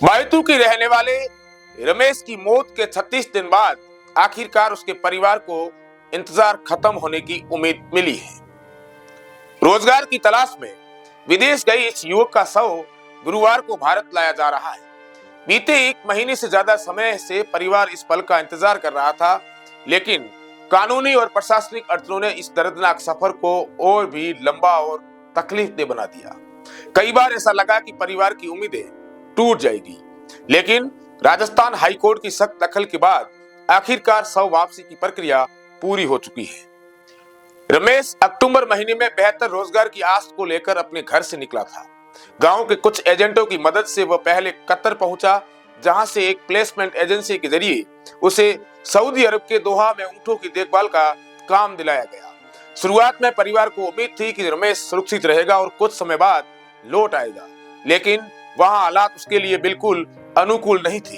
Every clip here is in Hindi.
बायतू के रहने वाले रमेश की मौत के 36 दिन बाद आखिरकार उसके परिवार को इंतजार खत्म होने की उम्मीद मिली है। रोजगार की तलाश में विदेश गए इस युवक का शव गुरुवार को भारत लाया जा रहा है। बीते 1 महीने से ज्यादा समय से परिवार इस पल का इंतजार कर रहा था, लेकिन कानूनी और प्रशासनिक अड़चनों ने इस दर्दनाक सफर को और भी लंबा और तकलीफदेह बना दिया। कई बार ऐसा लगा कि परिवार की उम्मीदें टूट जाएगी, लेकिन राजस्थान हाईकोर्ट की सख्त दखल के बाद आखिरकार शव वापसी की प्रक्रिया पूरी हो चुकी है। रमेश अक्टूबर महीने में बेहतर रोजगार की आस को लेकर अपने घर से निकला था। गांव के कुछ एजेंटों की मदद से वह पहले कतर पहुंचा, जहां से एक प्लेसमेंट एजेंसी के जरिए उसे सऊदी अरब के दोहा में ऊंटों की देखभाल का काम दिलाया गया। शुरुआत में परिवार को उम्मीद थी कि रमेश सुरक्षित रहेगा और कुछ समय बाद लौट आएगा, लेकिन वहां हालात उसके लिए बिल्कुल अनुकूल नहीं थी।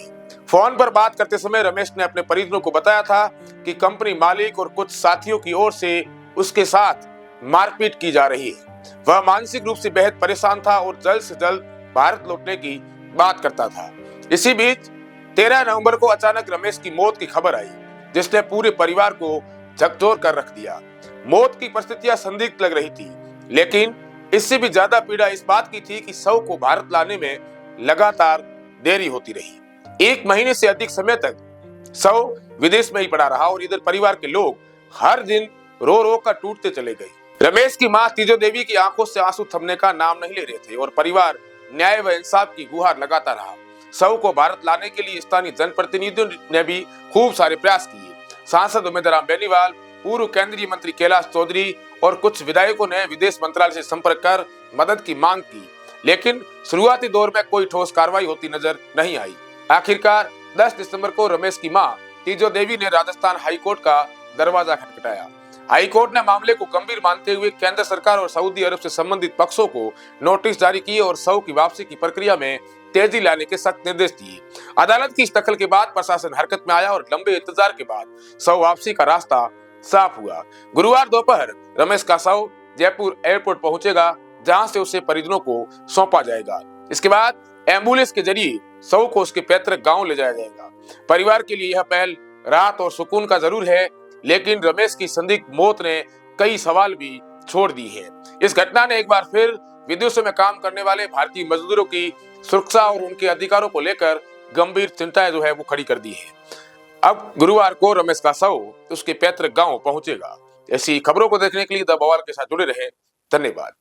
फोन पर बात करते समय रमेश ने अपने परिजनों को बताया था कि कंपनी मालिक और कुछ साथियों की ओर से उसके साथ मारपीट की जा रही है। वह मानसिक रूप से बेहद परेशान था और जल्द से जल्द भारत लौटने की बात करता था। इसी बीच 13 नवंबर को अचानक रमेश की मौत की खबर आई, जिसने पूरे परिवार को झकझोर कर रख दिया। मौत की परिस्थितियां संदिग्ध लग रही थी, लेकिन इससे भी ज्यादा पीड़ा इस बात की थी कि शव को भारत लाने में लगातार देरी होती रही। 1 महीने से अधिक समय तक शव विदेश में ही पड़ा रहा और इधर परिवार के लोग हर दिन रो रो कर टूटते चले गए। रमेश की मां तीजो देवी की आंखों से आंसू थमने का नाम नहीं ले रहे थे और परिवार न्याय व इंसाफ की गुहार लगाता रहा। शव को भारत लाने के लिए स्थानीय जनप्रतिनिधियों ने भी खूब सारे प्रयास किए। सांसद उमेदराम बेनीवाल, पूर्व केंद्रीय मंत्री कैलाश चौधरी और कुछ विधायकों ने विदेश मंत्रालय से संपर्क कर मदद की मांग की, लेकिन शुरुआती दौर में कोई ठोस कार्रवाई होती नजर नहीं आई। आखिरकार 10 दिसंबर को रमेश की मां तीजो देवी ने राजस्थान हाईकोर्ट का दरवाजा खटखटाया। हाईकोर्ट ने मामले को गंभीर मानते हुए केंद्र सरकार और सऊदी अरब से संबंधित पक्षों को नोटिस जारी किए और शव की वापसी की प्रक्रिया में तेजी लाने के सख्त निर्देश दिए। अदालत की इस दखल के बाद प्रशासन हरकत में आया और लंबे इंतजार के बाद शव वापसी का रास्ता साफ हुआ। गुरुवार दोपहर रमेश का शव जयपुर एयरपोर्ट पहुंचेगा, जहां से उसे परिजनों को सौंपा जाएगा। इसके बाद एम्बुलेंस के जरिए शव को उसके पैतृक गांव ले जाया जाएगा। परिवार के लिए यह पहल राहत और सुकून का जरूर है, लेकिन रमेश की संदिग्ध मौत ने कई सवाल भी छोड़ दी है। इस घटना ने एक बार फिर विदेशों में काम करने वाले भारतीय मजदूरों की सुरक्षा और उनके अधिकारों को लेकर गंभीर चिंताएं जो है वो खड़ी कर दी है। अब गुरुवार को रमेश का शव उसके पैतृक गांव पहुंचेगा। ऐसी खबरों को देखने के लिए द बवाल के साथ जुड़े रहे। धन्यवाद।